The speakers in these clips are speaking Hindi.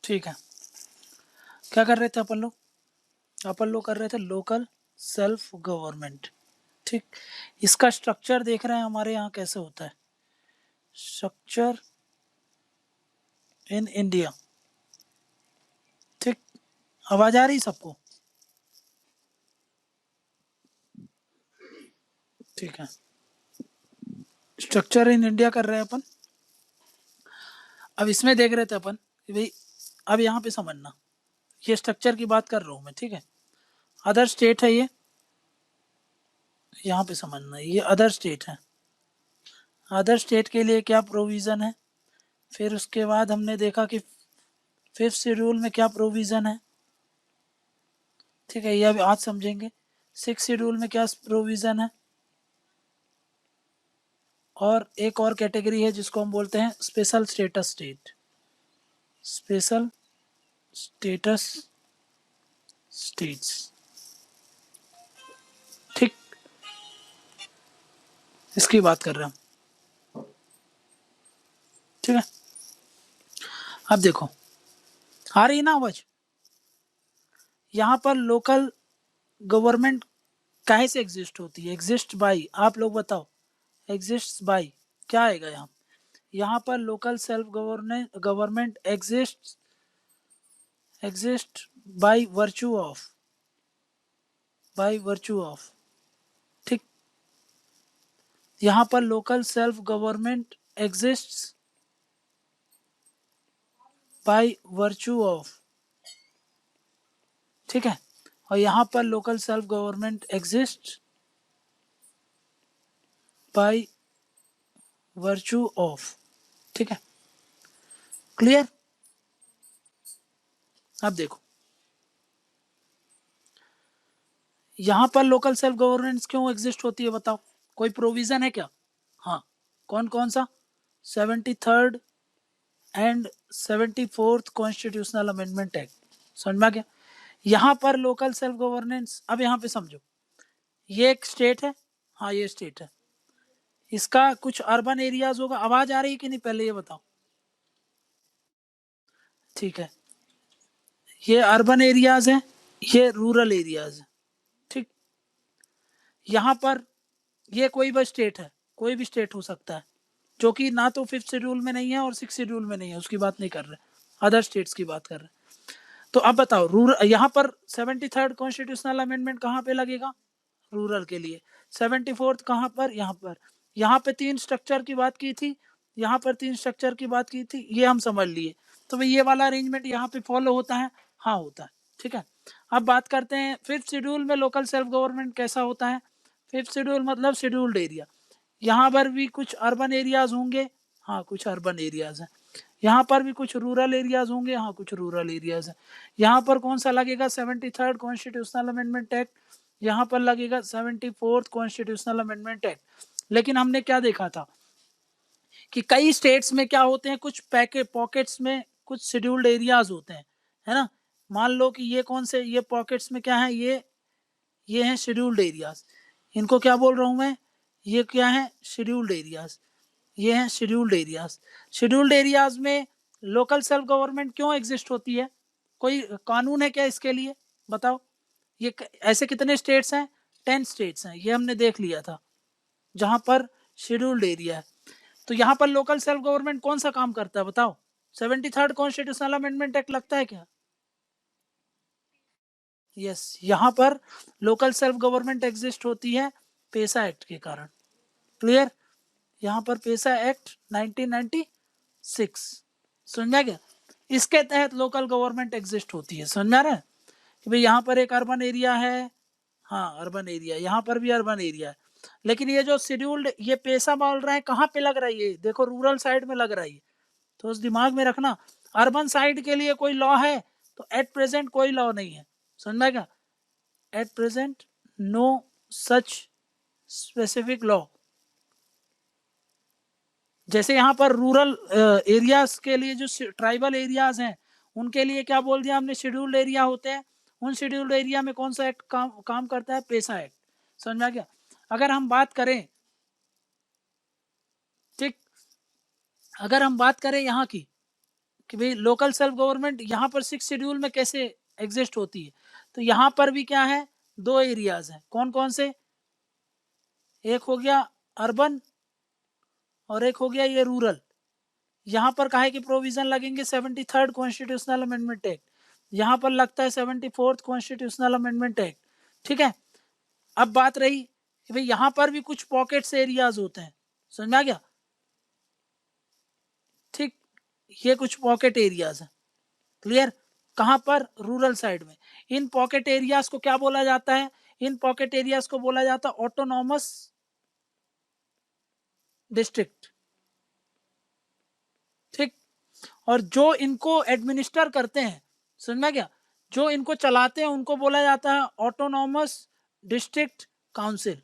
ठीक है, क्या कर रहे थे अपन लोग कर रहे थे लोकल सेल्फ गवर्नमेंट। ठीक, इसका स्ट्रक्चर देख रहे हैं हमारे यहाँ कैसे होता है। Structure in India. ठीक, आवाज आ रही सबको? ठीक है, स्ट्रक्चर इन इंडिया कर रहे हैं अपन। अब इसमें देख रहे थे अपन कि भाई अब यहाँ पे समझना, ये स्ट्रक्चर की बात कर रहा हूँ मैं। ठीक है, अदर स्टेट है ये, यहाँ पे समझना ये अदर स्टेट है। अदर स्टेट के लिए क्या प्रोविज़न है, फिर उसके बाद हमने देखा कि फिफ्थ शेड्यूल में क्या प्रोविज़न है। ठीक है, ये अभी आज समझेंगे। सिक्स शेड्यूल में क्या प्रोविज़न है, और एक और कैटेगरी है जिसको हम बोलते हैं special status state. Special status states. ठीक, इसकी बात कर रहे हैं हम। ठीक है, अब देखो आ रही ना आवाज? यहाँ पर लोकल गवर्नमेंट काहे से एग्जिस्ट होती है? एग्जिस्ट बाई, आप लोग बताओ, एग्जिस्ट बाई क्या आएगा यहाँ? यहाँ पर local self government exist by virtue of. ठीक, यहाँ पर local self government exist by virtue of. ठीक है, और यहाँ पर local self government exist by virtue of. ठीक है, क्लियर? अब देखो यहाँ पर लोकल सेल्फ गवर्नेंस क्यों एग्जिस्ट होती है बताओ, कोई प्रोविजन है क्या? हाँ, कौन कौन सा? 73rd and 74th constitutional amendment act. समझ में आ गया? यहाँ पर लोकल सेल्फ गवर्नेंस, अब यहाँ पे समझो, ये एक स्टेट है। हाँ, ये स्टेट है, इसका कुछ अर्बन एरियाज होगा। आवाज आ रही है कि नहीं पहले ये बताओ? ठीक है, ये अर्बन एरियाज है, ये रूरल एरियाज है। ठीक, यहाँ पर ये कोई भी स्टेट है, कोई भी स्टेट हो सकता है, जो कि ना तो फिफ्थ शेड्यूल में नहीं है और सिक्स शेड्यूल में नहीं है, उसकी बात नहीं कर रहे, अदर स्टेट्स की बात कर रहे। तो अब बताओ रूरल, यहाँ पर 73rd कॉन्स्टिट्यूशनल अमेंडमेंट कहाँ पे लगेगा? रूरल के लिए। 74th कहाँ पर? यहाँ पर। यहाँ पे तीन स्ट्रक्चर की बात की थी, यहाँ पर तीन स्ट्रक्चर की बात की थी, ये हम समझ लिए। तो भाई ये वाला अरेंजमेंट यहाँ पे फॉलो होता है? हाँ होता है। ठीक है, अब बात करते हैं फिफ्थ शेड्यूल में लोकल सेल्फ गवर्नमेंट कैसा होता है। फिफ्थ शेड्यूल मतलब शेड्यूल्ड एरिया, यहाँ पर भी कुछ अर्बन एरियाज होंगे। हाँ, कुछ अर्बन एरियाज हैं। यहाँ पर भी कुछ रूरल एरियाज होंगे। हाँ, कुछ रूरल एरियाज हैं। यहाँ पर कौन सा लगेगा? 73rd constitutional amendment act. यहाँ पर लगेगा 74th कॉन्स्टिट्यूशनल अमेंडमेंट एक्ट। लेकिन हमने क्या देखा था कि कई स्टेट्स में क्या होते हैं, कुछ पॉकेट्स में कुछ शेड्यूल्ड एरियाज होते हैं, है ना। मान लो कि ये कौन से, ये पॉकेट्स में क्या है, ये हैं शेड्यूल्ड एरियाज। इनको क्या बोल रहा हूँ मैं? ये क्या है? Scheduled areas. ये हैं शेड्यूल्ड एरियाज। शेड्यूल्ड एरियाज में लोकल सेल्फ गवर्नमेंट क्यों एग्जिस्ट होती है? कोई कानून है क्या इसके लिए? बताओ। ये ऐसे कितने स्टेट्स हैं? 10 स्टेट्स हैं, ये हमने देख लिया था, जहां पर शेड्यूल्ड एरिया है। तो यहाँ पर लोकल सेल्फ गवर्नमेंट कौन सा काम करता है बताओ? 73rd कॉन्स्टिट्यूशनल अमेंडमेंट एक्ट लगता है क्या? यस, यहाँ पर लोकल सेल्फ गवर्नमेंट एग्जिस्ट होती है पेसा एक्ट के कारण। क्लियर? यहाँ पर पेसा एक्ट 1996, समझ में आ गया? इसके तहत लोकल गवर्नमेंट एग्जिस्ट होती है। समझ में आ रहा है कि भाई यहाँ पर एक अर्बन एरिया है। हाँ, अर्बन एरिया, यहाँ पर भी अर्बन एरिया है। लेकिन ये जो शेड्यूल्ड, ये पेशा बोल रहा है कहाँ पे लग रहा है? ये देखो रूरल साइड में लग रहा है। तो उस दिमाग में रखना, अर्बन साइड के लिए कोई लॉ है तो एट प्रेजेंट कोई लॉ नहीं है। समझ में आएगा? At present no such specific law. जैसे यहाँ पर रूरल एरियाज के लिए जो ट्राइबल एरियाज हैं, उनके लिए क्या बोल दिया हमने? शेड्यूल्ड एरिया होते हैं। उन शेड्यूल्ड एरिया में कौन सा एक्ट काम करता है? पेशा एक्ट। समझ में आ गया? अगर हम बात करें, ठीक, अगर हम बात करें यहाँ की कि भाई लोकल सेल्फ गवर्नमेंट यहाँ पर 6 शेड्यूल में कैसे एग्जिस्ट होती है, तो यहाँ पर भी क्या है, 2 एरियाज हैं। कौन कौन से? एक हो गया अर्बन और एक हो गया ये रूरल। यहाँ पर काहे की प्रोविजन लगेंगे? 73rd कॉन्स्टिट्यूशनल अमेंडमेंट एक्ट, यहाँ पर लगता है 74th कॉन्स्टिट्यूशनल अमेंडमेंट एक्ट। ठीक है, अब बात रही कि भाई यहाँ पर भी कुछ पॉकेट्स एरियाज होते हैं, समझ में आ गया? ठीक, ये कुछ पॉकेट एरियाज हैं। क्लियर? कहाँ पर? रूरल साइड में। इन पॉकेट एरियाज को क्या बोला जाता है? इन पॉकेट एरियाज को बोला जाता है ऑटोनॉमस डिस्ट्रिक्ट। ठीक, और जो इनको एडमिनिस्टर करते हैं, समझ में क्या, जो इनको चलाते हैं उनको बोला जाता है ऑटोनॉमस डिस्ट्रिक्ट काउंसिल।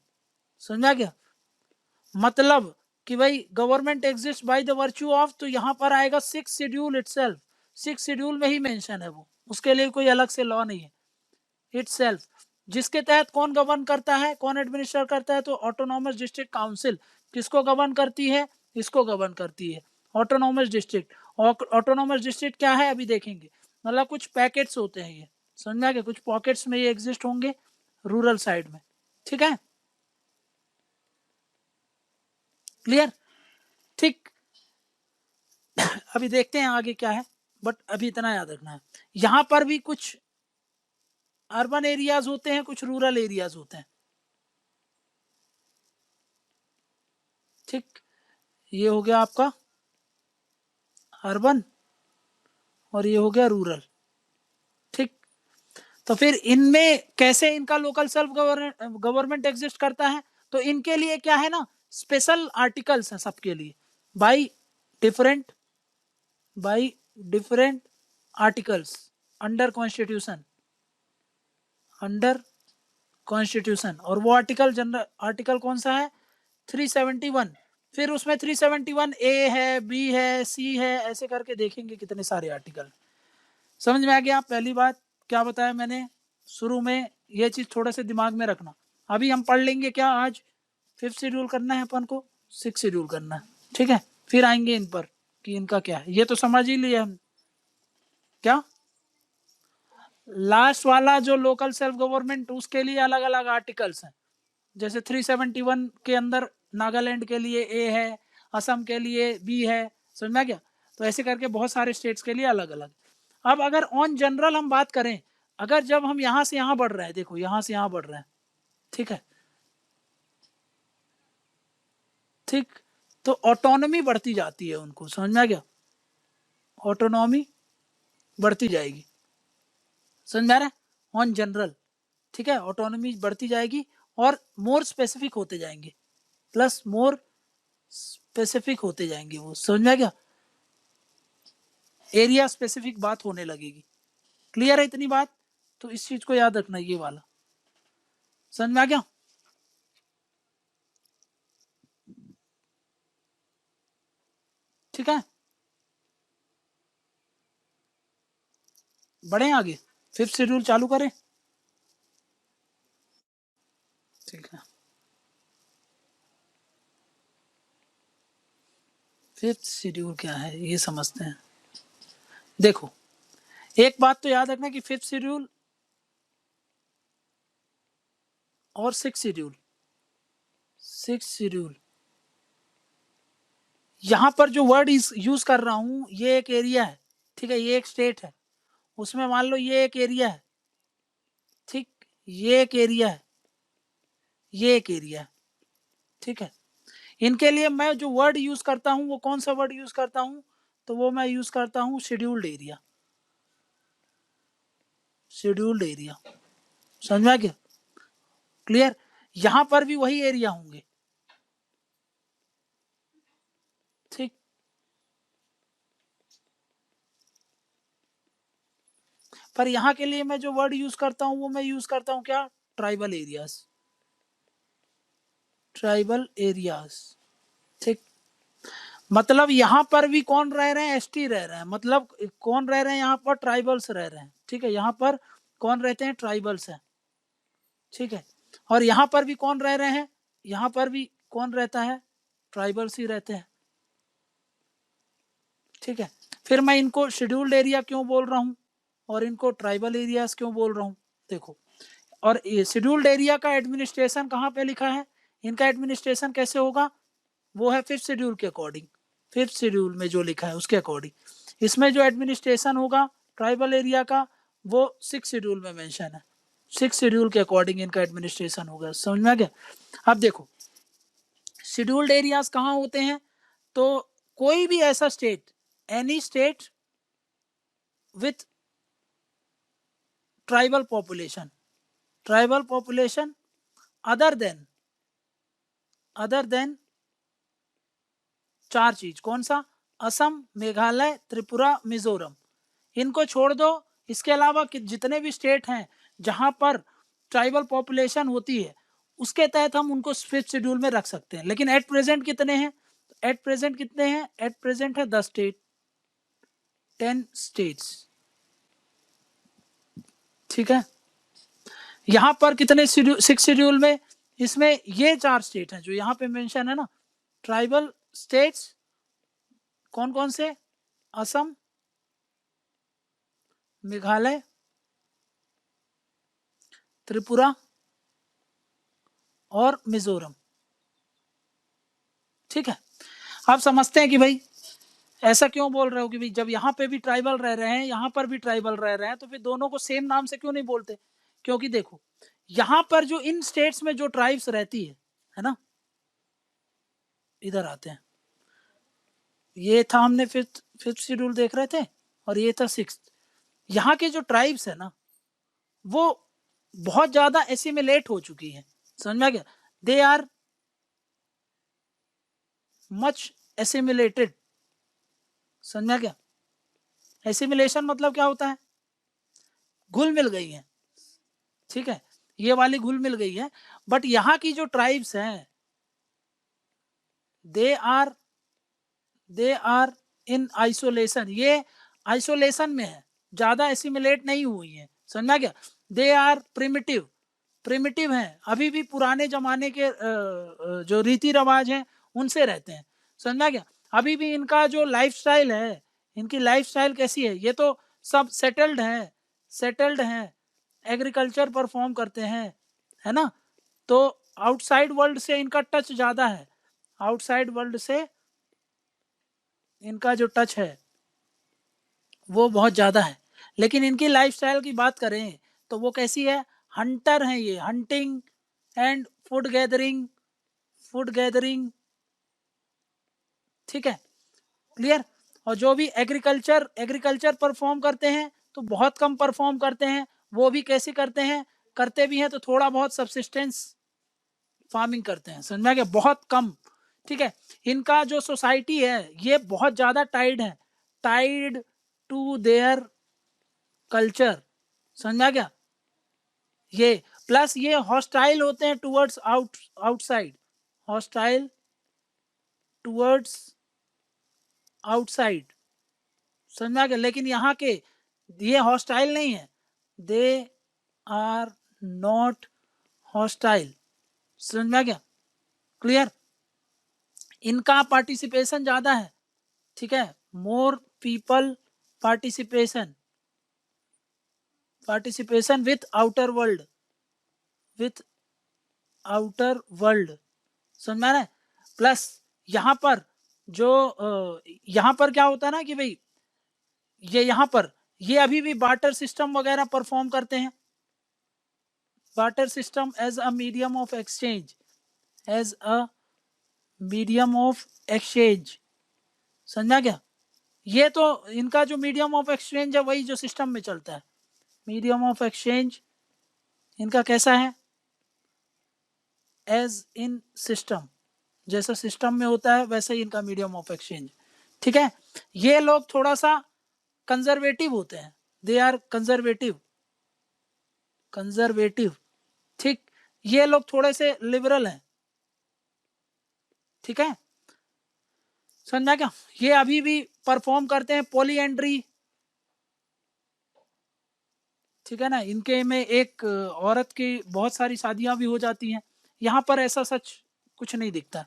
समझ में क्या? मतलब कि भाई government exist by the virtue of, तो यहाँ पर आएगा 6 शेड्यूल इटसेल्फ। 6 शेड्यूल में ही मेंशन है वो, उसके लिए कोई अलग से लॉ नहीं है। इटसेल्फ, जिसके तहत कौन गवर्न करता है, कौन एडमिनिस्टर करता है? तो ऑटोनॉमस डिस्ट्रिक्ट काउंसिल। किसको गवर्न करती है? इसको गवर्न करती है, ऑटोनॉमस डिस्ट्रिक्ट। ऑटोनॉमस डिस्ट्रिक्ट क्या है अभी देखेंगे। मतलब कुछ पैकेट्स होते हैं ये, समझ में आ गया? कुछ पॉकेट्स में ये एग्जिस्ट होंगे रूरल साइड में। ठीक है, क्लियर? ठीक, अभी देखते हैं आगे क्या है, बट अभी इतना याद रखना है, यहां पर भी कुछ अर्बन एरियाज होते हैं, कुछ रूरल एरियाज होते हैं। ठीक, ये हो गया आपका अर्बन और ये हो गया रूरल। ठीक, तो फिर इनमें कैसे इनका लोकल सेल्फ गवर्नमेंट एग्जिस्ट करता है? तो इनके लिए क्या है ना, स्पेशल आर्टिकल्स हैं सबके लिए, by different articles under constitution, under constitution. और वो आर्टिकल जनरल आर्टिकल कौन सा है? 371। फिर उसमें 371 ए है, बी है, सी है, ऐसे करके देखेंगे कितने सारे आर्टिकल। समझ में आ गया? पहली बात क्या बताया मैंने शुरू में, ये चीज थोड़ा सा दिमाग में रखना। अभी हम पढ़ लेंगे क्या आज? 5th शेड्यूल करना है अपन को, 6th शेड्यूल करना है। ठीक है, फिर आएंगे इन पर कि इनका क्या है। ये तो समझ ही लिए हम। क्या लास्ट वाला जो लोकल सेल्फ गवर्नमेंट, उसके लिए अलग अलग आर्टिकल्स हैं। जैसे 371 के अंदर नागालैंड के लिए ए है, असम के लिए बी है, समझ में क्या? तो ऐसे करके बहुत सारे स्टेट्स के लिए अलग अलग। अब अगर ऑन जनरल हम बात करें, अगर जब हम यहां से यहां बढ़ रहे हैं, देखो यहां से यहां बढ़ रहे हैं, ठीक है, ठीक, तो ऑटोनॉमी बढ़ती जाती है उनको, समझ में आ गया? ऑटोनॉमी बढ़ती जाएगी, समझ में आ रहा है? ऑन जनरल, ठीक है, ऑटोनॉमी बढ़ती जाएगी और मोर स्पेसिफिक होते जाएंगे, प्लस मोर स्पेसिफिक होते जाएंगे वो, समझ में आ गया? एरिया स्पेसिफिक बात होने लगेगी। क्लियर है इतनी बात? तो इस चीज को याद रखना, ये वाला समझ में आ गया? ठीक है, बढ़े आगे, 5th शेड्यूल चालू करें। ठीक है, 5th शेड्यूल क्या है ये समझते हैं। देखो, एक बात तो याद रखना कि 5th शेड्यूल और 6th शेड्यूल, 6th शेड्यूल, यहां पर जो वर्ड यूज कर रहा हूं, ये एक एरिया है, ठीक है, ये एक स्टेट है, उसमें मान लो ये एक एरिया है, ठीक, ये एक एरिया है, ये एक एरिया है, ठीक है। इनके लिए मैं जो वर्ड यूज करता हूं वो कौन सा वर्ड यूज करता हूं? तो वो मैं यूज करता हूं शेड्यूल्ड एरिया, शेड्यूल्ड एरिया, समझ में आ गया? क्लियर? यहां पर भी वही एरिया होंगे, ठीक, पर यहां के लिए मैं जो वर्ड यूज करता हूं वो मैं यूज करता हूं क्या? ट्राइबल एरियाज, ट्राइबल एरियाज, ठीक। मतलब यहां पर भी कौन रह रहे हैं? एसटी रह रहे हैं, मतलब कौन रह रहे हैं यहाँ पर? ट्राइबल्स रह रहे हैं, ठीक है, यहाँ पर कौन रहते हैं? ट्राइबल्स हैं, ठीक है। और यहाँ पर भी कौन रह रहे हैं? यहाँ पर भी कौन रहता है? ट्राइबल्स ही रहते हैं, ठीक है, फिर मैं इनको शेड्यूल्ड एरिया क्यों बोल रहा हूँ और इनको ट्राइबल एरियाज क्यों बोल रहा हूँ, देखो। और ये शेड्यूल्ड एरिया का एडमिनिस्ट्रेशन कहाँ पे लिखा है, इनका एडमिनिस्ट्रेशन कैसे होगा, वो है 5th शेड्यूल के अकॉर्डिंग, 5th शेड्यूल में जो लिखा है उसके अकॉर्डिंग। इसमें जो एडमिनिस्ट्रेशन होगा ट्राइबल एरिया का वो 6th शेड्यूल में मेंशन है, 6th शेड्यूल के अकॉर्डिंग इनका एडमिनिस्ट्रेशन होगा। समझ में आ गया। अब देखो शेड्यूल्ड एरियाज कहाँ होते हैं, तो कोई भी ऐसा state, any state with tribal population, tribal population other than 4 चीज, कौन सा, असम, मेघालय, त्रिपुरा, मिजोरम, इनको छोड़ दो। इसके अलावा जितने भी स्टेट हैं जहां पर ट्राइबल पॉपुलेशन होती है उसके तहत हम उनको 5th शेड्यूल में रख सकते हैं। लेकिन एट प्रेजेंट कितने हैं, एट प्रेजेंट कितने हैं, एट प्रेजेंट है 10 स्टेट, 10 स्टेट्स, ठीक है। यहां पर कितने 6 शेड्यूल में, इसमें ये 4 स्टेट हैं जो यहां पे मेंशन है ना, ट्राइबल स्टेट्स कौन कौन से, असम, मेघालय, त्रिपुरा और मिजोरम, ठीक है। आप समझते हैं कि भाई ऐसा क्यों बोल रहे हो कि भाई जब यहाँ पे भी ट्राइबल रह रहे हैं यहाँ पर भी ट्राइबल रह रहे हैं तो फिर दोनों को सेम नाम से क्यों नहीं बोलते, क्योंकि देखो यहाँ पर जो इन स्टेट्स में जो ट्राइब्स रहती है ना, इधर आते हैं, ये था हमने फिफ्थ शेड्यूल देख रहे थे और ये था 6th। यहाँ के जो ट्राइब्स है ना वो बहुत ज्यादा एसिमिलेट हो चुकी है, समझ में आ गया, दे आर मच एसिमिलेटेड, समझ में आ गया। एसिमिलेशन मतलब क्या होता है, घुल मिल गई है, ठीक है, ये वाली घुल मिल गई है। बट यहाँ की जो ट्राइब्स हैं दे आर इन आइसोलेशन, ये आइसोलेशन में है, ज्यादा एसिमिलेट नहीं हुई है, समझ में आ गया। दे आर प्रिमिटिव हैं, अभी भी पुराने जमाने के जो रीति रिवाज हैं उनसे रहते हैं, समझ में आ गया। अभी भी इनका जो लाइफस्टाइल है, इनकी लाइफस्टाइल कैसी है, ये तो सब सेटल्ड हैं, एग्रीकल्चर परफॉर्म करते हैं, है ना। तो आउटसाइड वर्ल्ड से इनका टच ज्यादा है, आउटसाइड वर्ल्ड से इनका जो टच है वो बहुत ज्यादा है। लेकिन इनकी लाइफस्टाइल की बात करें तो वो कैसी है, हंटर है, ये हंटिंग एंड फूड गैदरिंग, ठीक है, क्लियर। और जो भी एग्रीकल्चर परफॉर्म करते हैं तो बहुत कम परफॉर्म करते हैं, वो भी कैसे करते हैं, करते भी हैं तो थोड़ा बहुत सब्सिस्टेंस फार्मिंग करते हैं, समझ में आ गया, बहुत कम, ठीक है। इनका जो सोसाइटी है ये बहुत ज्यादा टाइड टू देयर कल्चर, समझ में आ गया। ये प्लस ये हॉस्टाइल होते हैं towards outside, hostile towards outside, समझ में आ गया। लेकिन यहाँ के ये हॉस्टाइल नहीं है, दे आर नॉट हॉस्टाइल, समझ में आ गया, क्लियर। इनका पार्टिसिपेशन ज्यादा है, ठीक है, more people participation with outer world, समझ में आ रहा है। प्लस यहाँ पर जो यहाँ पर क्या होता है ना कि भाई ये यहाँ पर ये अभी भी बार्टर सिस्टम वगैरह परफॉर्म करते हैं, barter system as a medium of exchange, समझा क्या। ये तो इनका जो मीडियम ऑफ एक्सचेंज है वही जो सिस्टम में चलता है, मीडियम ऑफ एक्सचेंज इनका कैसा है, एज इन सिस्टम, जैसा सिस्टम में होता है वैसे ही इनका मीडियम ऑफ एक्सचेंज, ठीक है। ये लोग थोड़ा सा कंजर्वेटिव होते हैं, दे आर कंजर्वेटिव, ठीक, ये लोग थोड़े से लिबरल हैं, ठीक है, समझा क्या। ये अभी भी परफॉर्म करते हैं पॉलीएंड्री, ठीक है ना, इनके में एक औरत की बहुत सारी शादियां भी हो जाती हैं, यहाँ पर ऐसा सच कुछ नहीं दिखता।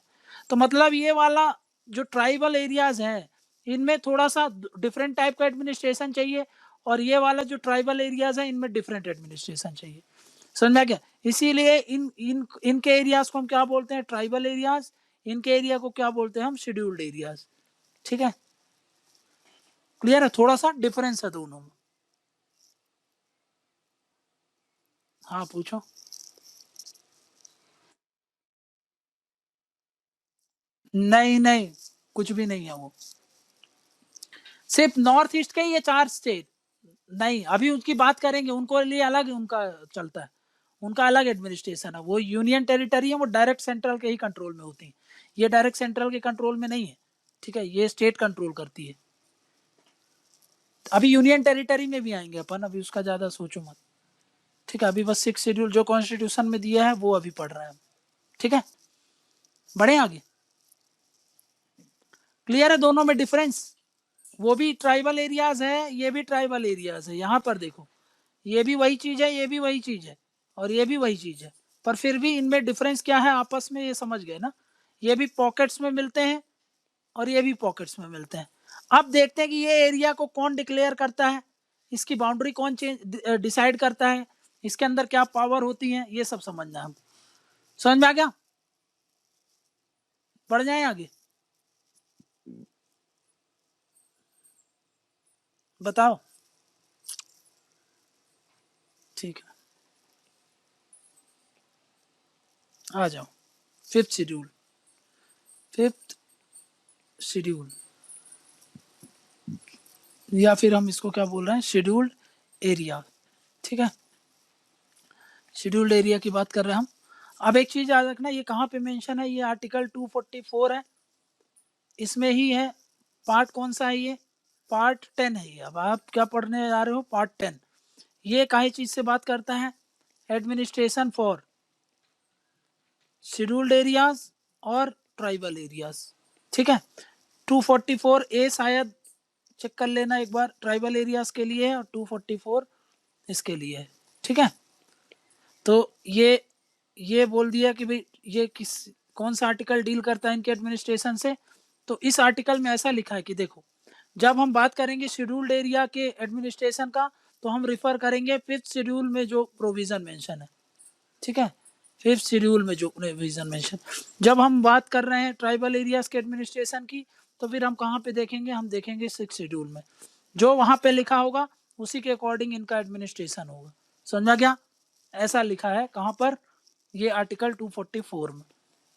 तो मतलब ये वाला जो ट्राइबल एरियाज है इनमें थोड़ा सा डिफरेंट टाइप का एडमिनिस्ट्रेशन चाहिए, और ये वाला जो ट्राइबल एरियाज है इनमें डिफरेंट एडमिनिस्ट्रेशन चाहिए। समझ में आ गया? इसीलिए इनके एरियाज को हम क्या बोलते हैं? Tribal areas. इनके एरिया को क्या बोलते हैं हम? Scheduled areas. ठीक है, क्लियर है? थोड़ा सा डिफरेंस है दोनों में। हाँ पूछो। नहीं नहीं, कुछ भी नहीं है वो, सिर्फ नॉर्थ ईस्ट के ये 4 स्टेट। नहीं, अभी उनकी बात करेंगे, उनको लिए अलग उनका चलता है, उनका अलग एडमिनिस्ट्रेशन है। वो यूनियन टेरिटरी है, वो डायरेक्ट सेंट्रल के ही कंट्रोल में होती है। ये डायरेक्ट सेंट्रल के कंट्रोल में नहीं है। ठीक है, ये स्टेट कंट्रोल करती है। अभी यूनियन टेरिटरी में भी आएंगे अपन, अभी उसका ज्यादा सोचो मत। ठीक है, अभी बस 6 शेड्यूल जो कॉन्स्टिट्यूशन में दिया है वो अभी पढ़ रहे हैं। ठीक है, बढ़े आगे। क्लियर है दोनों में डिफरेंस? वो भी ट्राइबल एरियाज है, ये भी ट्राइबल एरियाज है। यहाँ पर देखो, ये भी वही चीज है, ये भी वही चीज है, और ये भी वही चीज है, पर फिर भी इनमें डिफरेंस क्या है आपस में, ये समझ गए ना? ये भी पॉकेट्स में मिलते हैं और ये भी पॉकेट्स में मिलते हैं। अब देखते हैं कि ये एरिया को कौन डिक्लेयर करता है, इसकी बाउंड्री कौन चेंज डिसाइड करता है, इसके अंदर क्या पावर होती है, ये सब समझना है हम। समझ में आ गया? बढ़ जाए आगे, बताओ। ठीक है, आ जाओ। फिफ्थ शेड्यूल, फिफ्थ शेड्यूल, या फिर हम इसको क्या बोल रहे हैं? Scheduled area. ठीक है, शेड्यूल्ड एरिया की बात कर रहे हैं हम। अब एक चीज याद रखना, ये कहाँ पे मेंशन है? ये आर्टिकल 244 है, इसमें ही है। पार्ट कौन सा है? ये पार्ट 10 है। ये अब आप क्या पढ़ने जा रहे हो? पार्ट 10। ये काहे चीज से बात करता है? एडमिनिस्ट्रेशन फॉर शेड्यूल्ड एरियाज और ट्राइबल एरियाज। ठीक है, 244 ए शायद चेक कर लेना एक बार, ट्राइबल एरियाज के लिए है, और 244 इसके लिए है। ठीक है, तो ये बोल दिया कि भाई ये किस कौन सा आर्टिकल डील करता है इनके एडमिनिस्ट्रेशन से। तो इस आर्टिकल में ऐसा लिखा है कि देखो, जब हम बात करेंगे शेड्यूल्ड एरिया के एडमिनिस्ट्रेशन का, तो हम रिफर करेंगे 5th शेड्यूल में जो प्रोविजन मेंशन है। ठीक है, 5th शेड्यूल में जो प्रोविजन मेंशन। जब हम बात कर रहे हैं ट्राइबल एरियाज के एडमिनिस्ट्रेशन की, तो फिर हम कहाँ पे देखेंगे? हम देखेंगे 6th शेड्यूल में। जो वहां पे लिखा होगा उसी के अकॉर्डिंग इनका एडमिनिस्ट्रेशन होगा। समझा क्या? ऐसा लिखा है कहाँ पर? ये आर्टिकल 244 में।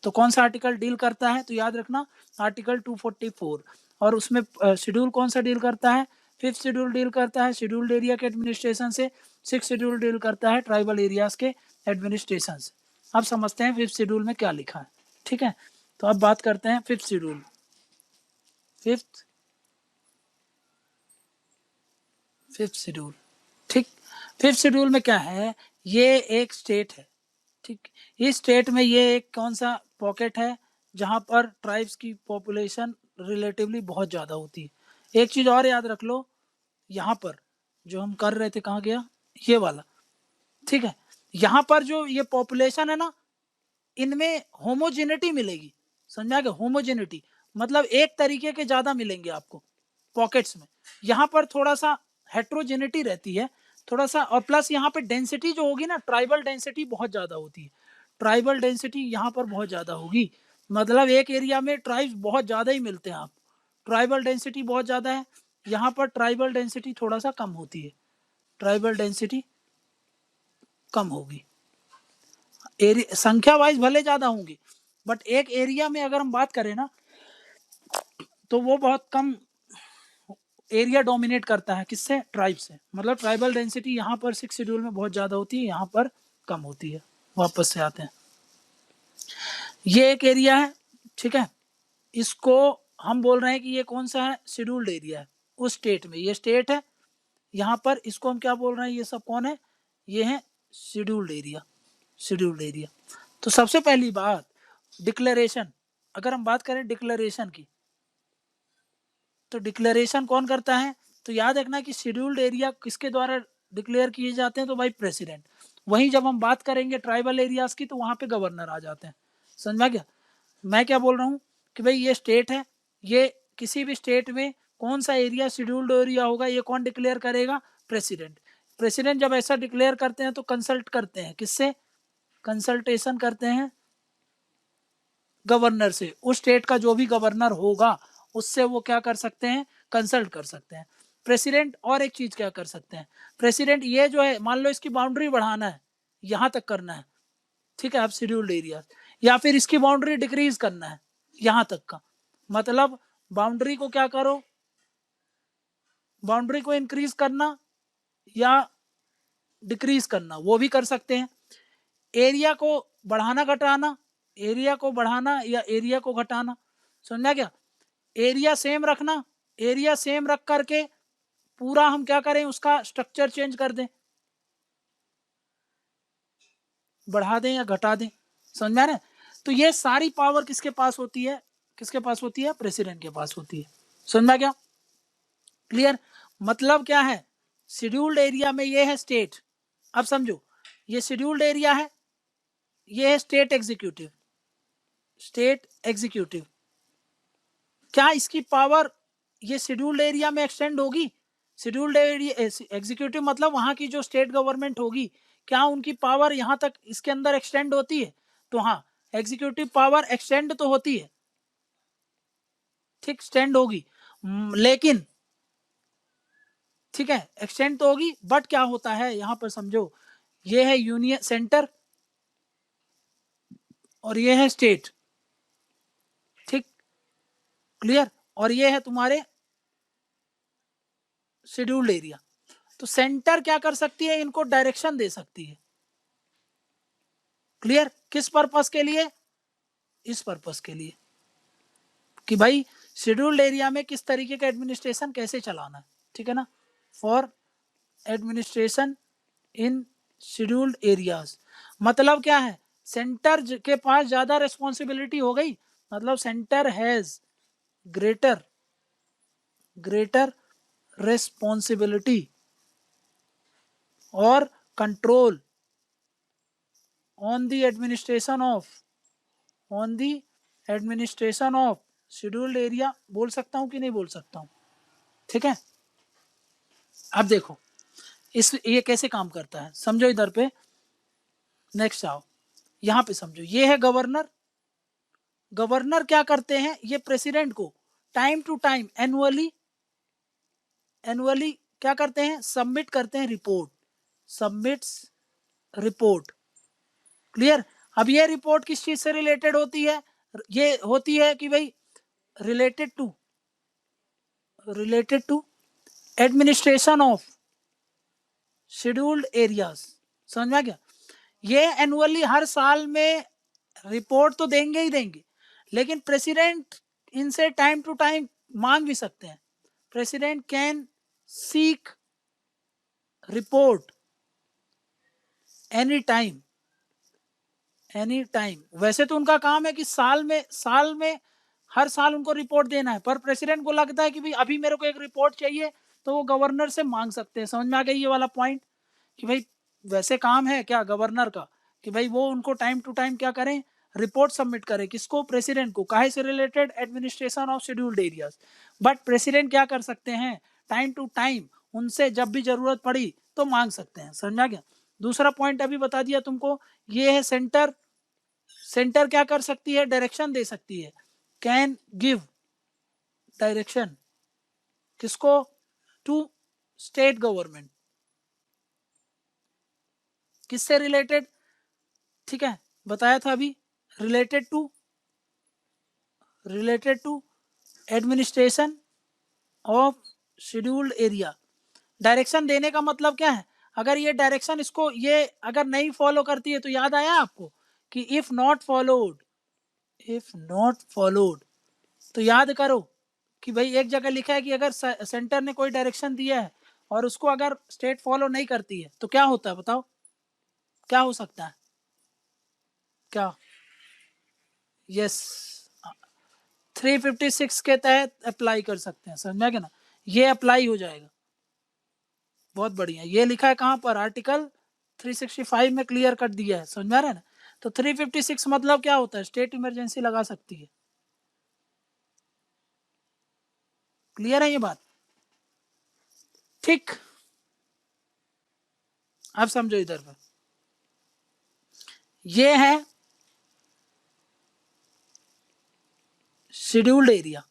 तो कौन सा आर्टिकल डील करता है? तो याद रखना, आर्टिकल 244। और उसमें शेड्यूल कौन सा डील करता है? 5th शेड्यूल डील करता है शेड्यूल्ड एरिया के एडमिनिस्ट्रेशन से। 6th शेड्यूल डील करता है ट्राइबल एरियाज के एडमिनिस्ट्रेशन से। अब समझते हैं 5th शेड्यूल में क्या लिखा है। ठीक है, तो अब बात करते हैं 5th schedule. Fifth fifth schedule, ठीक। 5th शेड्यूल में क्या है? ये एक स्टेट है। ठीक, इस स्टेट में ये एक कौन सा पॉकेट है जहां पर ट्राइब्स की पॉपुलेशन रिलेटिवली बहुत ज़्यादा होती है। एक चीज़ और याद रख लो, यहाँ पर जो हम कर रहे थे, कहाँ गया ये वाला? ठीक है, यहाँ पर जो ये पॉपुलेशन है ना, इनमें होमोजेनिटी मिलेगी। समझा गया? होमोजेनिटी मतलब एक तरीके के ज़्यादा मिलेंगे आपको पॉकेट्स में। यहाँ पर थोड़ा सा हेट्रोजेनिटी रहती है थोड़ा सा, और प्लस यहाँ पे डेंसिटी जो होगी ना, ट्राइबल डेंसिटी बहुत ज़्यादा होती है। ट्राइबल डेंसिटी यहाँ पर बहुत ज़्यादा होगी, मतलब एक एरिया में ट्राइब्स बहुत ज़्यादा ही मिलते हैं आप। ट्राइबल डेंसिटी बहुत ज़्यादा है, यहाँ पर ट्राइबल डेंसिटी थोड़ा सा कम होती है। ट्राइबल डेंसिटी कम होगी, एरिया संख्या वाइज भले ज़्यादा होंगी, बट एक एरिया में अगर हम बात करें ना, तो वो बहुत कम एरिया डोमिनेट करता है। किससे? ट्राइब से। मतलब ट्राइबल डेंसिटी यहाँ पर 6 शेड्यूल में बहुत ज़्यादा होती है, यहाँ पर कम होती है। वापस से आते हैं, ये एक एरिया है। ठीक है, इसको हम बोल रहे हैं कि ये कौन सा है? शेड्यूल्ड एरिया है। उस स्टेट में ये स्टेट है, यहाँ पर इसको हम क्या बोल रहे हैं? ये सब कौन है? ये है शेड्यूल्ड एरिया। Scheduled area. तो सबसे पहली बात, डिक्लेरेशन। अगर हम बात करें डिक्लेरेशन की, तो डिक्लेरेशन कौन करता है? तो याद रखना कि शेड्यूल्ड एरिया किसके द्वारा डिक्लेयर किए जाते हैं? तो भाई प्रेसिडेंट। वहीं जब हम बात करेंगे ट्राइबल एरियाज की, तो वहां पे गवर्नर आ जाते हैं। समझ में गया? मैं क्या बोल रहा हूँ कि भाई ये स्टेट है, ये किसी भी स्टेट में कौन सा एरिया शेड्यूल्ड एरिया होगा ये कौन डिक्लेयर करेगा? प्रेसिडेंट। प्रेसिडेंट जब ऐसा डिक्लेयर करते हैं तो कंसल्ट करते हैं किससे? कंसल्टेशन करते हैं गवर्नर से। उस स्टेट का जो भी गवर्नर होगा उससे वो क्या कर सकते हैं? कंसल्ट कर सकते हैं। प्रेसिडेंट और एक चीज क्या कर सकते हैं? प्रेसिडेंट ये जो है, मान लो इसकी बाउंड्री बढ़ाना है, यहां तक करना है, ठीक है, अब शेड्यूल्ड एरिया, या फिर इसकी बाउंड्री डिक्रीज करना है यहां तक का, मतलब बाउंड्री को क्या करो, बाउंड्री को इंक्रीज करना या डिक्रीज करना, वो भी कर सकते हैं। एरिया को बढ़ाना घटाना, एरिया को बढ़ाना या एरिया को घटाना, समझा क्या? एरिया सेम रखना, एरिया सेम रख करके पूरा हम क्या करें, उसका स्ट्रक्चर चेंज कर दें, बढ़ा दें या घटा दें, समझ में आ रहा है? तो ये सारी पावर किसके पास होती है? किसके पास होती है? प्रेसिडेंट के पास होती है। समझ में क्या? क्लियर? मतलब क्या है, शेड्यूल्ड एरिया में ये है स्टेट। अब समझो, ये शेड्यूल्ड एरिया है, ये है स्टेट एग्जीक्यूटिव। स्टेट एग्जीक्यूटिव, क्या इसकी पावर ये शेड्यूल्ड एरिया में एक्सटेंड होगी? शेड्यूल्ड एरिया एग्जीक्यूटिव मतलब वहां की जो स्टेट गवर्नमेंट होगी, क्या उनकी पावर यहां तक इसके अंदर एक्सटेंड होती है? तो हाँ, एग्जीक्यूटिव पावर एक्सटेंड तो होती है, ठीक, एक्सटेंड होगी, लेकिन ठीक है, एक्सटेंड तो होगी, बट क्या होता है यहां पर समझो, ये है यूनियन सेंटर और ये है स्टेट, ठीक, क्लियर? और ये है तुम्हारे शेड्यूल्ड एरिया। तो सेंटर क्या कर सकती है? इनको डायरेक्शन दे सकती है। क्लियर? किस पर्पस के लिए? इस पर्पस के लिए कि भाई शेड्यूल्ड एरिया में किस तरीके का एडमिनिस्ट्रेशन कैसे चलाना है, ठीक है ना? For administration in scheduled areas, मतलब क्या है, सेंटर के पास ज्यादा रिस्पॉन्सिबिलिटी हो गई, मतलब सेंटर हैज ग्रेटर रिस्पॉन्सिबिलिटी और control on the administration of scheduled area. बोल सकता हूं कि नहीं बोल सकता हूं? ठीक है, अब देखो इस ये कैसे काम करता है, समझो इधर पे, नेक्स्ट आओ, यहां पे समझो, ये है गवर्नर। गवर्नर क्या करते हैं, ये प्रेसिडेंट को टाइम टू टाइम एनुअली क्या करते हैं? सबमिट करते हैं रिपोर्ट, सबमिट्स रिपोर्ट। क्लियर? अब ये रिपोर्ट किस चीज से रिलेटेड होती है? ये होती है कि भाई related to administration of scheduled areas. समझ में आ गया? ये एनुअली हर साल में रिपोर्ट तो देंगे ही देंगे, लेकिन प्रेसिडेंट इनसे टाइम टू टाइम मांग भी सकते हैं। President can seek report any time, वैसे तो उनका काम है कि साल में हर साल उनको रिपोर्ट देना है, पर प्रेसिडेंट को लगता है कि भाई अभी मेरे को एक रिपोर्ट चाहिए, तो वो गवर्नर से मांग सकते हैं। समझ में आ गया ये वाला पॉइंट? कि भाई वैसे काम है क्या गवर्नर का कि भाई वो उनको टाइम टू टाइम क्या करें, रिपोर्ट सबमिट करें, किसको? प्रेसिडेंट को। काहे से related? Administration of scheduled areas. But president क्या कर सकते हैं, टाइम टू टाइम उनसे जब भी जरूरत पड़ी तो मांग सकते हैं। समझ में आ गया? दूसरा पॉइंट अभी बता दिया तुमको, ये है सेंटर। सेंटर क्या कर सकती है? डायरेक्शन दे सकती है, कैन गिव डायरेक्शन, किसको? To state government. किससे रिलेटेड? ठीक है, बताया था अभी, related to administration of scheduled area. Direction देने का मतलब क्या है? अगर ये डायरेक्शन इसको ये अगर नहीं फॉलो करती है तो याद आया आपको कि इफ नॉट फॉलोड, तो याद करो कि भाई एक जगह लिखा है कि अगर सेंटर ने कोई डायरेक्शन दिया है और उसको अगर स्टेट फॉलो नहीं करती है तो क्या होता है? बताओ क्या हो सकता है? क्या? यस, 356 के तहत अप्लाई कर सकते हैं। समझ में आ गया ना? ये अप्लाई हो जाएगा। बहुत बढ़िया, ये लिखा है कहां पर? आर्टिकल 365 में क्लियर कर दिया है। समझ में आ रहा है ना? तो 356 मतलब क्या होता है? स्टेट इमरजेंसी लगा सकती है। क्लियर है ये बात? ठीक, अब समझो इधर पर, ये है शेड्यूल्ड एरिया।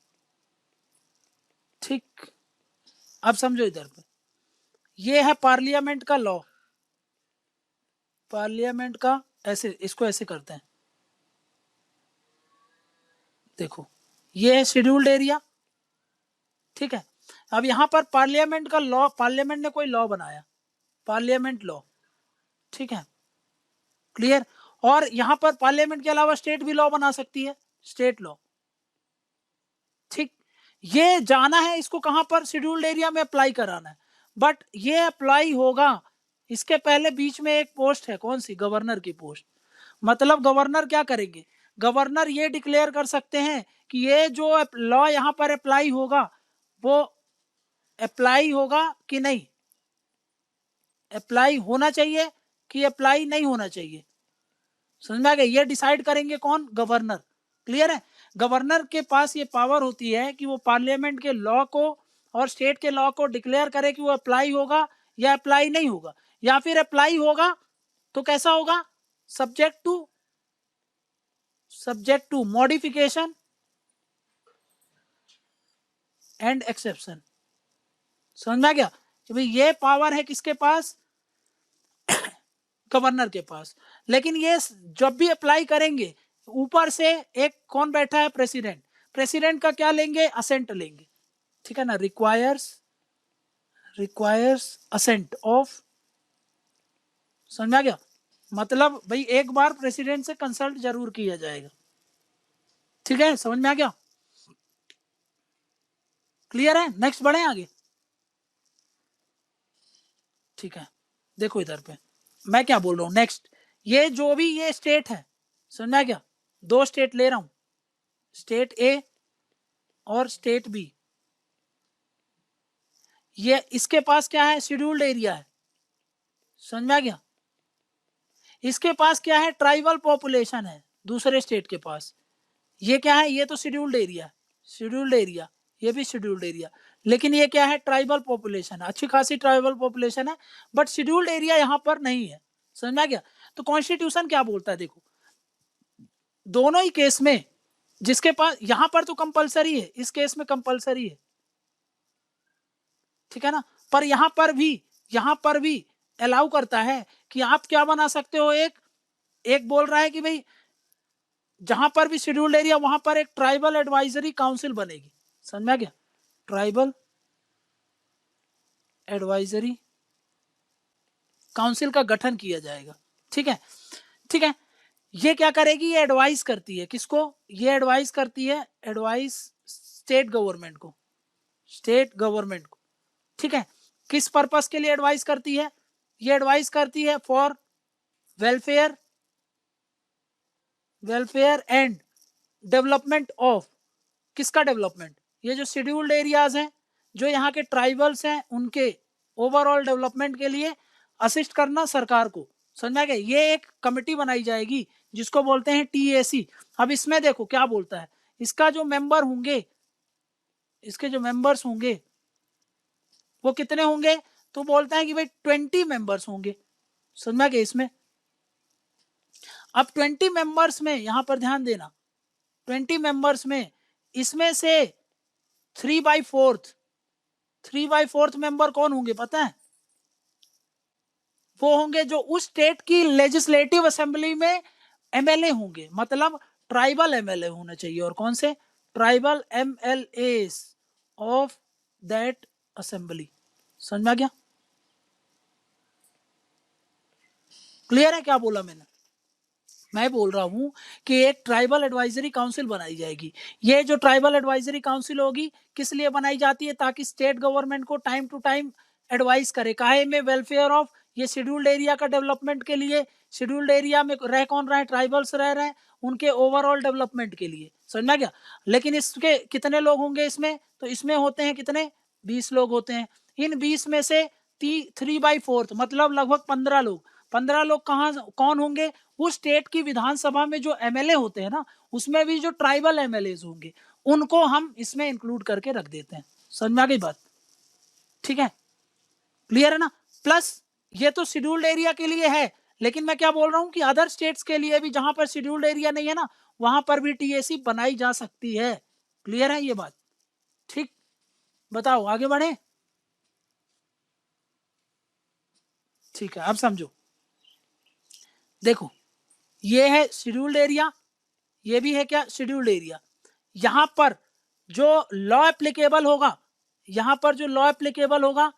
ठीक, अब समझो इधर पर, ये है पार्लियामेंट का लॉ। पार्लियामेंट का ऐसे, इसको ऐसे करते हैं, देखो ये है शेड्यूल्ड एरिया। ठीक है, अब यहां पर पार्लियामेंट का लॉ, पार्लियामेंट ने कोई लॉ बनाया, पार्लियामेंट लॉ। ठीक है, क्लियर? और यहां पर पार्लियामेंट के अलावा स्टेट भी लॉ बना सकती है, स्टेट लॉ। ठीक, ये जाना है इसको कहां पर, शेड्यूल्ड एरिया में अप्लाई कराना है। बट ये अप्लाई होगा, इसके पहले बीच में एक पोस्ट है, कौन सी, गवर्नर की पोस्ट। मतलब गवर्नर क्या करेंगे, गवर्नर ये डिक्लेयर कर सकते हैं कि ये जो लॉ यहां पर अप्लाई होगा वो अप्लाई होगा कि नहीं, अप्लाई होना चाहिए कि अप्लाई नहीं होना चाहिए। समझ में आ गया? ये डिसाइड करेंगे कौन, गवर्नर। क्लियर है? गवर्नर के पास ये पावर होती है कि वो पार्लियामेंट के लॉ को और स्टेट के लॉ को डिक्लेयर करे कि वो अप्लाई होगा या अप्लाई नहीं होगा, या फिर अप्लाई होगा तो कैसा होगा, subject to modification and exception. समझ में आ गया कि भाई ये पावर है किसके पास, गवर्नर के पास। लेकिन ये जब भी अप्लाई करेंगे, ऊपर से एक कौन बैठा है, प्रेसिडेंट। प्रेसिडेंट का क्या लेंगे, असेंट लेंगे। ठीक है ना, रिक्वायर्स असेंट ऑफ। समझ में आ गया? मतलब भाई एक बार प्रेसिडेंट से कंसल्ट जरूर किया जाएगा। ठीक है, समझ में आ गया? क्लियर है? नेक्स्ट बढ़े आगे। ठीक है, देखो इधर पे मैं क्या बोल रहा हूं, नेक्स्ट ये जो भी ये स्टेट है, समझ में आ गया, दो स्टेट ले रहा हूं, स्टेट ए और स्टेट बी। ये इसके पास क्या है, शेड्यूल्ड एरिया है। समझ में आ गया? इसके पास क्या है, ट्राइबल पॉपुलेशन है दूसरे स्टेट के पास। ये क्या है, ये तो शेड्यूल्ड एरिया, शेड्यूल्ड एरिया, ये भी शेड्यूल्ड एरिया। लेकिन ये क्या है, ट्राइबल पॉपुलेशन है, अच्छी खासी ट्राइबल पॉपुलेशन है, बट शेड्यूल्ड एरिया यहां पर नहीं है। समझ में आ गया? तो कॉन्स्टिट्यूशन क्या बोलता है, देखो दोनों ही केस में, जिसके पास यहां पर तो कंपलसरी है, इस केस में कंपलसरी है। ठीक है ना, पर यहां पर भी अलाउ करता है कि आप क्या बना सकते हो, एक बोल रहा है कि भाई जहां पर भी शेड्यूल्ड एरिया वहां पर एक ट्राइबल एडवाइजरी काउंसिल बनेगी। समझ में आ गया? ट्राइबल एडवाइजरी काउंसिल का गठन किया जाएगा। ठीक है, ठीक है, ये क्या करेगी, ये एडवाइस करती है किसको, ये एडवाइस करती है, एडवाइस स्टेट गवर्नमेंट को, स्टेट गवर्नमेंट को। ठीक है, किस पर्पस के लिए एडवाइस करती है, ये एडवाइस करती है for welfare and development of, किसका डेवलपमेंट, ये जो शेड्यूल्ड एरियाज हैं, जो यहाँ के ट्राइबल्स हैं, उनके ओवरऑल डेवलपमेंट के लिए असिस्ट करना सरकार को। समझ में आ गया? ये एक कमेटी बनाई जाएगी जिसको बोलते हैं टीएसी। अब इसमें देखो क्या बोलता है, इसका जो मेंबर होंगे, इसके जो मेंबर्स होंगे वो कितने होंगे, तो बोलता है कि भाई 20 मेंबर्स होंगे। समझ में आ गया इसमें? अब 20 मेंबर्स में यहां पर ध्यान देना, 20 मेंबर्स में इसमें से 3/4 मेंबर कौन होंगे पता है, वो होंगे जो उस स्टेट की लेजिस्लेटिव असेंबली में एमएलए होंगे। मतलब ट्राइबल एमएलए होना चाहिए, और कौन से, tribal MLA of that assembly. समझ में आ गया? क्लियर है क्या बोला मैंने? मैं बोल रहा हूं कि एक ट्राइबल एडवाइजरी काउंसिल बनाई जाएगी। ये जो ट्राइबल एडवाइजरी काउंसिल होगी किस लिए बनाई जाती है, ताकि स्टेट गवर्नमेंट को टाइम टू टाइम एडवाइस करे, काहे में, वेलफेयर ऑफ, ये शेड्यूल्ड एरिया का डेवलपमेंट के लिए। शेड्यूल्ड एरिया में रह कौन रहे हैं, ट्राइबल्स रह रहे हैं, उनके ओवरऑल डेवलपमेंट के लिए। समझ में गया? लेकिन इसके कितने लोग होंगे इसमें, तो इसमें होते हैं कितने, 20 लोग होते हैं। इन 20 में से 3/4 मतलब लगभग 15 लोग, 15 लोग कहाँ कौन होंगे, उस स्टेट की विधानसभा में जो एमएलए होते हैं ना, उसमें भी जो ट्राइबल एमएलए होंगे उनको हम इसमें इंक्लूड करके रख देते हैं। समझ में आ गई बात? ठीक है, क्लियर है ना? प्लस ये तो शेड्यूल्ड एरिया के लिए है, लेकिन मैं क्या बोल रहा हूं कि अदर स्टेट्स के लिए भी जहां पर शेड्यूल्ड एरिया नहीं है ना, वहां पर भी टीएसी बनाई जा सकती है। क्लियर है ये बात? ठीक, बताओ आगे बढ़े। ठीक है, अब समझो, देखो ये है शेड्यूल्ड एरिया, ये भी है क्या, शेड्यूल्ड एरिया। यहां पर जो लॉ एप्लीकेबल होगा, यहां पर जो लॉ एप्लीकेबल होगा,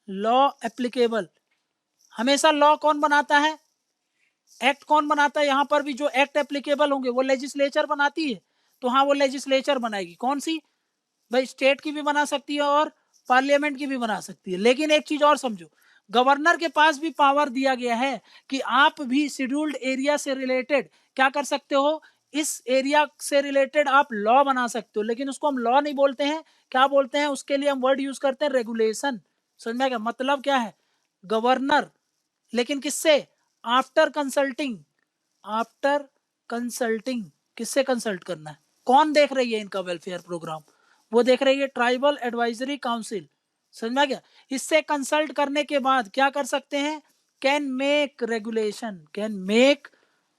लॉ एप्लीकेबल, हमेशा लॉ कौन बनाता है, एक्ट कौन बनाता है, यहां पर भी जो एक्ट एप्लीकेबल होंगे वो लेजिस्लेचर बनाती है। तो हाँ, वो लेजिस्लेचर बनाएगी, कौन सी भाई, स्टेट की भी बना सकती है और पार्लियामेंट की भी बना सकती है। लेकिन एक चीज और समझो, गवर्नर के पास भी पावर दिया गया है कि आप भी शेड्यूल्ड एरिया से रिलेटेड क्या कर सकते हो, इस एरिया से रिलेटेड आप लॉ बना सकते हो। लेकिन उसको हम लॉ नहीं बोलते हैं, क्या बोलते हैं, उसके लिए हम वर्ड यूज करते हैं रेगुलेशन। समझ में क्या मतलब, क्या है, गवर्नर, लेकिन किससे, आफ्टर कंसल्टिंग, आफ्टर कंसल्टिंग, किससे कंसल्ट करना है, कौन देख रही है इनका वेलफेयर प्रोग्राम, वो देख रही है ट्राइबल एडवाइजरी काउंसिल। समझ में गया? इससे कंसल्ट करने के बाद क्या कर सकते हैं, can make regulation, can make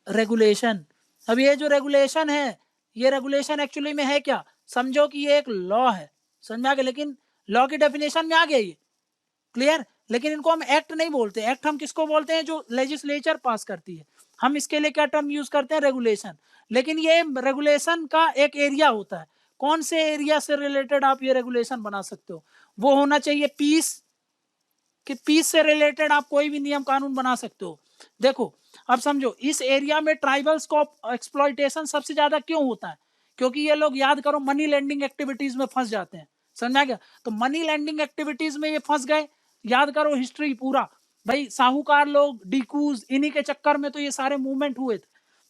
regulation. अब ये जो रेगुलेशन है, ये रेगुलेशन एक्चुअली में है क्या, समझो कि ये एक लॉ है। समझ में आ गया? लेकिन लॉ की डेफिनेशन में आ गया ये, क्लियर? लेकिन इनको हम एक्ट नहीं बोलते, एक्ट हम किसको बोलते हैं, जो लेजिस्लेचर पास करती है। हम इसके लिए क्या टर्म यूज करते हैं, रेगुलेशन। लेकिन ये रेगुलेशन का एक एरिया होता है, कौन से एरिया से रिलेटेड आप ये रेगुलेशन बना सकते हो, वो होना चाहिए पीस, कि पीस से रिलेटेड आप कोई भी नियम कानून बना सकते हो। देखो अब समझो, इस एरिया में ट्राइबल्स को एक्सप्लॉइटेशन सबसे ज्यादा क्यों होता है, क्योंकि ये लोग, याद करो, मनी लैंडिंग एक्टिविटीज में फंस जाते हैं। समझा गया? तो मनी लैंडिंग एक्टिविटीज में ये फंस गए, याद करो हिस्ट्री पूरा, भाई साहूकार लोग, डिकूज, इन्हीं के चक्कर में तो ये सारे मूवमेंट हुए थे।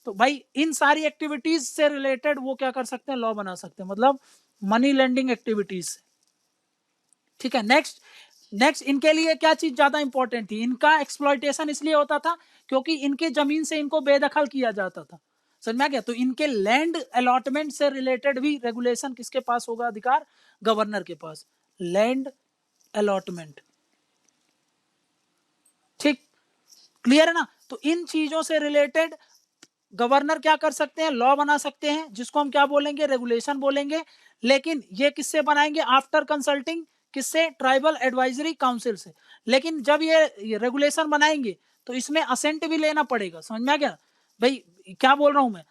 तो भाई इन सारी एक्टिविटीज से रिलेटेड वो क्या कर सकते हैं, लॉ बना सकते हैं, मतलब मनी लैंडिंग एक्टिविटीज से। ठीक है, नेक्स्ट, नेक्स्ट इनके लिए क्या चीज ज्यादा इंपॉर्टेंट थी, इनका एक्सप्लॉइटेशन इसलिए होता था क्योंकि इनके जमीन से इनको बेदखल किया जाता था। समझ में आ गया? तो इनके लैंड अलॉटमेंट से रिलेटेड भी रेगुलेशन किसके पास होगा, अधिकार, गवर्नर के पास, लैंड अलॉटमेंट। ठीक, क्लियर है ना? तो इन चीजों से रिलेटेड गवर्नर क्या कर सकते हैं, लॉ बना सकते हैं, जिसको हम क्या बोलेंगे, रेगुलेशन बोलेंगे। लेकिन ये किससे बनाएंगे, आफ्टर कंसल्टिंग, किससे, ट्राइबल एडवाइजरी काउंसिल से। लेकिन जब ये रेगुलेशन बनाएंगे तो इसमें असेंट भी लेना पड़ेगा। समझ में आ गया भाई, क्या बोल रहा हूं मैं?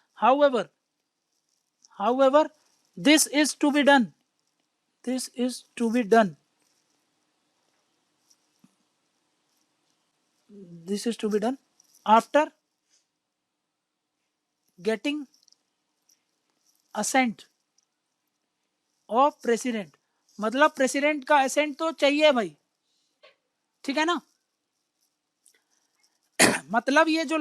However this is to be done, this is to be done, this is to be done after getting assent of president. मतलब प्रेसिडेंट का असेंट तो चाहिए भाई, ठीक है ना? मतलब ये जो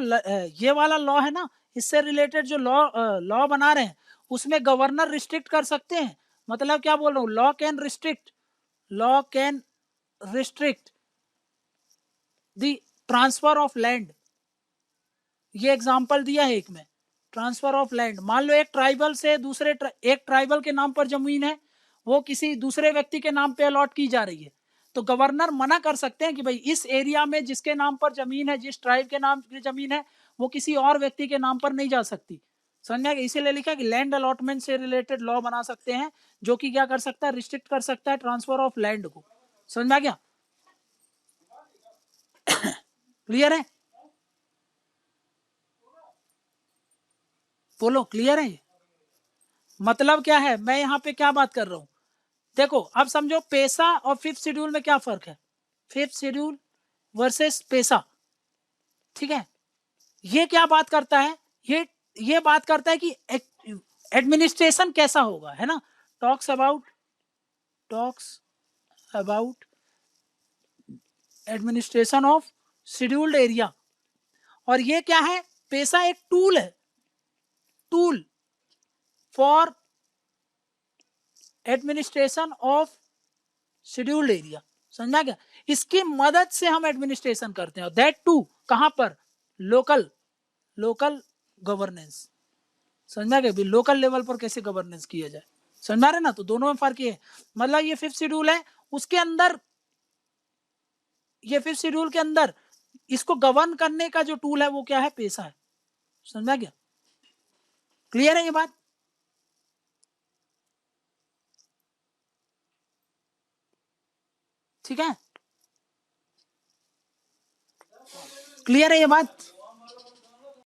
ये वाला लॉ है ना, इससे रिलेटेड जो लॉ बना रहे हैं, उसमें गवर्नर रिस्ट्रिक्ट कर सकते हैं। मतलब क्या बोल रहा हूँ, law can restrict, law can restrict the transfer of land. ये एग्जांपल दिया है एक में, ट्रांसफर ऑफ लैंड। मान लो एक ट्राइबल से दूसरे एक ट्राइबल के नाम पर जमीन है, वो किसी दूसरे व्यक्ति के नाम पे अलॉट की जा रही है, तो गवर्नर मना कर सकते हैं कि भाई इस एरिया में जिसके नाम पर जमीन है, जिस ट्राइब के नाम की जमीन है, वो किसी और व्यक्ति के नाम पर नहीं जा सकती। समझ में? इसीलिए लिखा कि लैंड अलॉटमेंट से रिलेटेड लॉ बना सकते हैं, जो कि क्या कर सकता है, रिस्ट्रिक्ट कर सकता है ट्रांसफर ऑफ लैंड को। समझ में आ गया? क्लियर है? बोलो, क्लियर है? मतलब क्या है, मैं यहाँ पे क्या बात कर रहा हूं, देखो अब समझो, पेशा और फिफ्थ शेड्यूल में क्या फर्क है, फिफ्थ शेड्यूल वर्सेस पेशा। ठीक है, ये क्या बात करता है, ये बात करता है कि एडमिनिस्ट्रेशन कैसा होगा, है ना? Talks about administration of scheduled area. और ये क्या है, पेशा एक टूल है, tool for administration of scheduled area. समझा क्या? इसकी मदद से हम एडमिनिस्ट्रेशन करते हैं, दैट टू कहां पर, लोकल, लोकल गवर्नेंस। समझा क्या? भी लोकल लेवल पर कैसे गवर्नेंस किया जाए। समझ आ रहा है ना? तो दोनों में फर्क ये है, मतलब ये फिफ्थ शेड्यूल है, उसके अंदर, ये फिफ्थ शेड्यूल के अंदर इसको गवर्न करने का जो टूल है वो क्या है? पैसा है। समझा क्या? क्लियर है ये बात? ठीक है, क्लियर है ये बात?